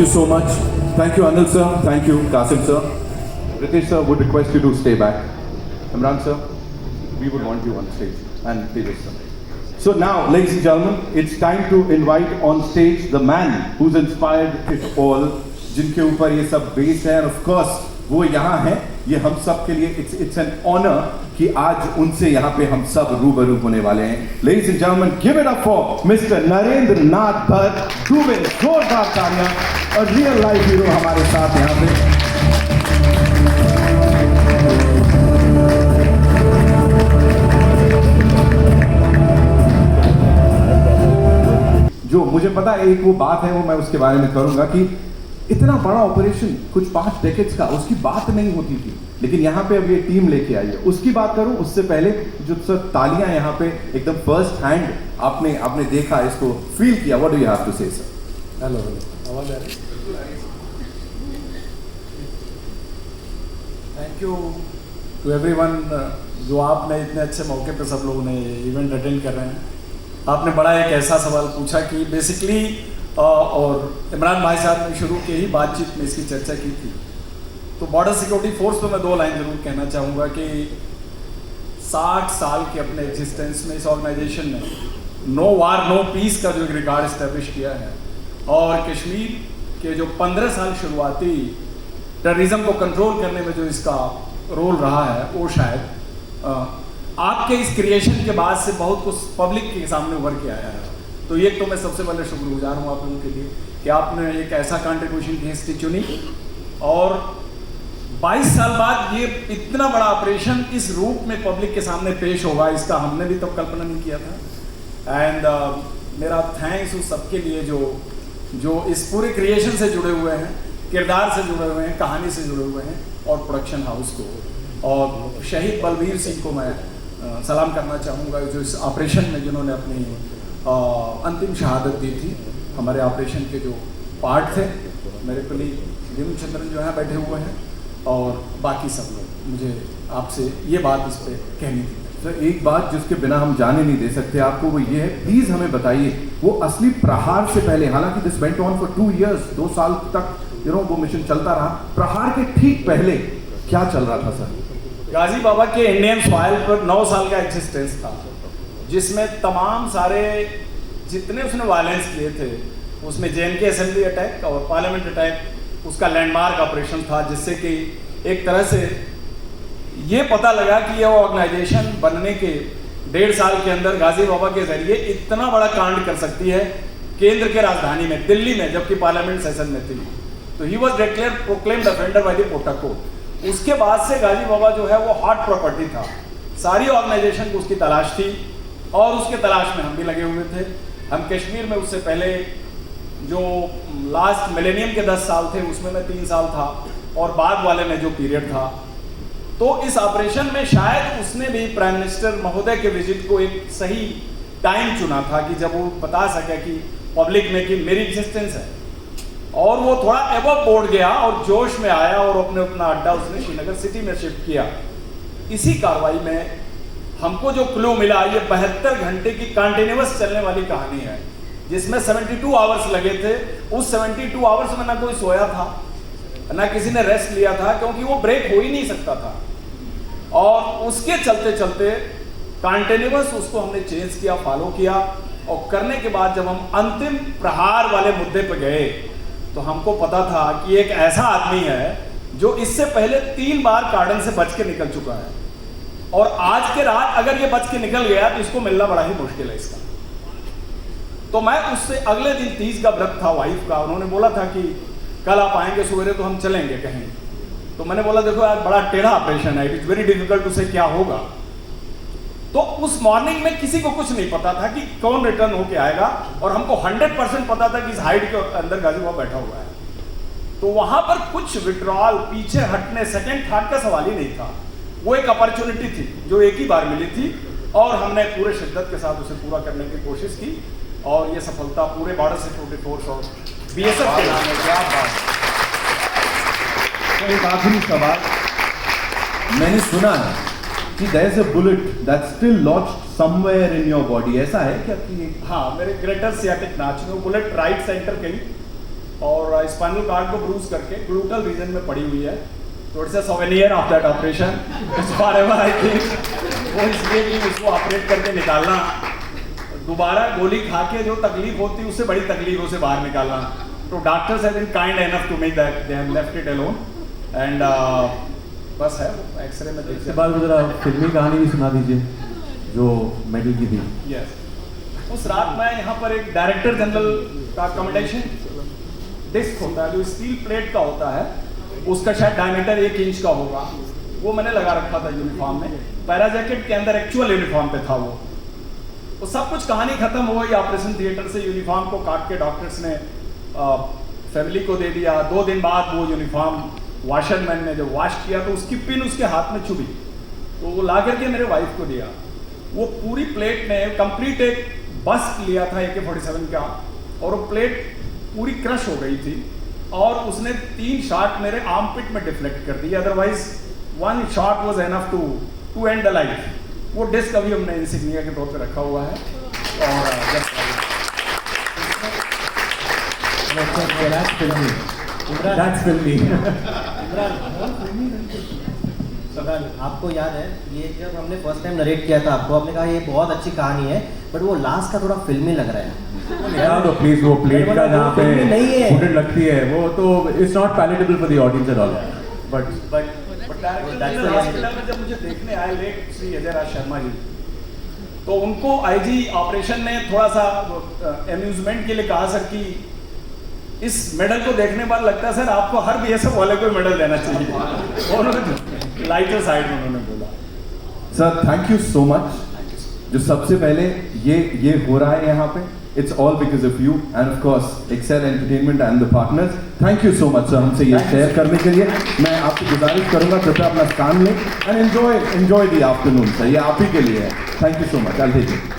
you so much. Thank you, Anil sir. Thank you, Qasim sir. Ritesh sir would request you to stay back. Imran sir, we would want you on stage. And Tejas sir. So now, ladies and gentlemen, it's time to invite on stage the man who's inspired it all, जिनके ऊपर ये सब base है, and of course वो यहाँ हैं. ये हम सब के लिए it's an honor कि आज उनसे यहाँ पे हम सब रूबरू होने वाले हैं. Ladies and gentlemen, give it up for Mr. Narendra Nath Bhatt Dubey. जोरदार तालियां. A real life hero हमारे साथ यहाँ पे. जो मुझे पता है एक वो बात है, वो मैं उसके बारे में करूंगा कि इतना बड़ा ऑपरेशन कुछ 5 डेकेड्स का, उसकी बात नहीं होती थी, लेकिन यहाँ पे अब ये टीम लेके आई है. उसकी बात करूं उससे पहले जो सर तालियां यहाँ पे एकदम फर्स्ट हैंड आपने देखा, इसको फील किया. What do you have to say sir? Hello आवाज आ रही? थैंक यू टू एवरीवन जो आपने इतने अच्छे मौके पे सब लोगों ने इवेंट अटेंड कर रहे हैं. आपने बड़ा एक ऐसा सवाल पूछा कि बेसिकली और इमरान भाई साहब ने शुरू के ही बातचीत में इसकी चर्चा की थी. तो बॉर्डर सिक्योरिटी फोर्स पे मैं 2 लाइन जरूर कहना चाहूँगा कि 60 साल के अपने एग्जिस्टेंस में इस ऑर्गेनाइजेशन ने नो वार नो पीस का जो एक रिकॉर्ड इस्टेब्लिश किया है, और कश्मीर के जो 15 साल शुरुआती टेररिज्म को कंट्रोल करने में जो इसका रोल रहा है, वो शायद आपके इस क्रिएशन के बाद से बहुत कुछ पब्लिक के सामने उभर के आया है. तो ये तो मैं सबसे पहले शुक्रगुजार हूँ आप लोगों के लिए कि आपने एक ऐसा कंट्रीब्यूशन की हिस्ट्री चुनी, और 22 साल बाद ये इतना बड़ा ऑपरेशन इस रूप में पब्लिक के सामने पेश होगा, इसका हमने भी तो कल्पना नहीं किया था. एंड मेरा थैंक्स उस सबके लिए जो इस पूरे क्रिएशन से जुड़े हुए हैं, किरदार से जुड़े हुए हैं, कहानी से जुड़े हुए हैं, और प्रोडक्शन हाउस को, और शहीद बलबीर सिंह को मैं सलाम करना चाहूँगा जो इस ऑपरेशन में जिन्होंने अपनी अंतिम शहादत दी थी. हमारे ऑपरेशन के जो पार्ट थे, मेरे कलीग विमल चंद्रन जो है बैठे हुए हैं, और बाकी सब लोग. मुझे आपसे ये बात इस पर कहनी थी. सर एक बात जिसके बिना हम जाने नहीं दे सकते आपको, वो ये है, प्लीज हमें बताइए वो असली प्रहार से पहले, हालांकि this went on for 2 years, 2 साल तक वो मिशन चलता रहा, प्रहार के ठीक पहले क्या चल रहा था सर? गाजी बाबा के इंडियन सॉइल पर 9 साल का एग्जिस्टेंस था, जिसमें तमाम सारे जितने उसने वायलेंस किए थे, उसमें JNK असेंबली अटैक और पार्लियामेंट अटैक उसका लैंडमार्क ऑपरेशन था, जिससे कि एक तरह से ये पता लगा कि यह ऑर्गेनाइजेशन बनने के 1.5 साल के अंदर गाजी बाबा के जरिए इतना बड़ा कांड कर सकती है केंद्र के राजधानी में, दिल्ली में, जबकि पार्लियामेंट सेशन में थी. तो he was declared proclaimed offender by the POTA court. उसके बाद से गाजी बाबा जो है वो हॉट प्रॉपर्टी था. सारी ऑर्गेनाइजेशन को उसकी तलाश थी, और उसके तलाश में हम भी लगे हुए थे. हम कश्मीर में उससे पहले जो लास्ट मिलेनियम के 10 साल थे उसमें मैं 3 साल था, और बाद वाले में जो पीरियड था, तो इस ऑपरेशन में शायद उसने भी प्राइम मिनिस्टर महोदय के विजिट को एक सही टाइम चुना था कि जब वो बता सके कि पब्लिक में कि मेरी एग्जिस्टेंस है. और वो थोड़ा एबव बोर्ड गया और जोश में आया, और अपना अड्डा उसने श्रीनगर सिटी में शिफ्ट किया. इसी कार्रवाई में हमको जो क्लू मिला, ये 72 घंटे की कंटिन्यूअस चलने वाली कहानी है, जिसमें 72 आवर्स लगे थे. उस 72 आवर्स में ना कोई सोया था, ना किसी ने रेस्ट लिया था, क्योंकि वो ब्रेक हो ही नहीं सकता था. और उसके चलते चलते कंटिन्यूअस उसको हमने चेंज किया, फॉलो किया, और करने के बाद जब हम अंतिम प्रहार वाले मुद्दे पर गए, तो हमको पता था कि एक ऐसा आदमी है जो इससे पहले 3 बार कार्डन से बच के निकल चुका है, और आज के रात अगर ये बच के निकल गया तो इसको मिलना बड़ा ही मुश्किल है इसका. तो मैं उससे अगले दिन 30 का व्रत था वाइफ का, उन्होंने बोला था कि कल आप आएंगे सवेरे तो हम चलेंगे कहीं. तो मैंने बोला देखो यार बड़ा टेढ़ा ऑपरेशन है, it is very difficult to say क्या होगा. तो उस मॉर्निंग में किसी को कुछ नहीं पता था कि कौन रिटर्न होके आएगा, और हमको 100% पता था कि इस हाइट के अंदर गाजी बाबा बैठा हुआ है. तो वहां पर कुछ विड्रॉल, पीछे हटने, सेकंड थॉट का सवाल ही नहीं था. वो एक अपॉर्चुनिटी थी जो एक ही बार मिली थी, और हमने पूरे शिद्दत के साथ उसे पूरा करने की कोशिश की, और ये सफलता पूरे बॉर्डर सिक्योरिटी फोर्स और BSF के नाम है. क्या बात. एक आखिरी सवाल, मैंने सुना है कि there is a bullet that's still lodged somewhere in your body, ऐसा है क्या? कि हाँ, मेरे ग्रेटर सियाटिक नाच में बुलेट राइट सेंटर गई, और स्पाइनल कार्ड को ब्रूज करके ग्लूटल रीजन में पड़ी हुई है। तो it's a souvenir of that operation for ever I think. वो इसलिए कि उसको ऑपरेट करके निकालना, दोबारा गोली खा के जो तकलीफ होती है उससे बड़ी तकलीफ उसे बाहर निकालना। तो doctors have been kind enough to me that they have left it alone and बस है एक्सरे में देख इसके बाद वो जरा फिल्मी कहानी भी सुना दीजिए जो मेडल की थी। यस, उस रात मैं यहाँ पर एक डायरेक्टर जनरल का अकोमोडेशन डिस्क होता है जो स्टील प्लेट का होता है, उसका शायद डायमीटर 1 इंच का होगा, वो मैंने लगा रखा था यूनिफॉर्म में। पैरा जैकेट के अंदर एक्चुअल यूनिफॉर्म पे था वो सब कुछ कहानी खत्म हो गई। ऑपरेशन थिएटर से यूनिफॉर्म को काट के डॉक्टर्स ने फैमिली को दे दिया। 2 दिन बाद वो यूनिफॉर्म वॉशरमैन ने जब वॉश किया तो उसकी पिन उसके हाथ में चुभी, तो वो ला करके मेरे वाइफ को दिया। वो पूरी प्लेट ने कंप्लीट एक बस लिया था AK-47 का, और वो प्लेट पूरी क्रश हो गई थी और उसने 3 शॉट मेरे आर्म पिट में डिफ्लेक्ट कर दिया। Otherwise 1 shot was enough to end the life. वो डिस्क अभी हमने इंसिग्निया के तौर पे रखा हुआ है। इमरान, आपको याद है ये जब हमने फर्स्ट टाइम नरेट किया था आपको, आपने कहा ये बहुत अच्छी कहानी है, बट वो लास्ट का थोड़ा फिल्मी लग रहा है। तो प्लीज वो प्लेट का जहाँ पे नहीं है फुटेज लगती है वो तो it's not palatable for the audience at all, but hospital में जब मुझे देखने आए लेट श्री अजय राज शर्मा जी, तो उनको आईजी ऑपरेशन ने थोड़ा सा अम्यूजमेंट के लिए कहा सर कि इस मेडल को देखने बाद लगता है सर आपको हर बीएसएफ वाले को मेडल देना चाहिए। उन्होंने लाइटर साइड में उन्होंने बोला। Sir thank you so much. जो सबसे पहले ये हो रहा है यहाँ पे, it's all because of you and of course Excel Entertainment and the partners. Thank you so much sir हमसे ये शेयर करने के लिए। मैं आपसे गुजारिश करूंगा कृपया अपना स्थान लें and enjoy the afternoon sir, ये आप ही के लिए है। Thank you so much. I take it.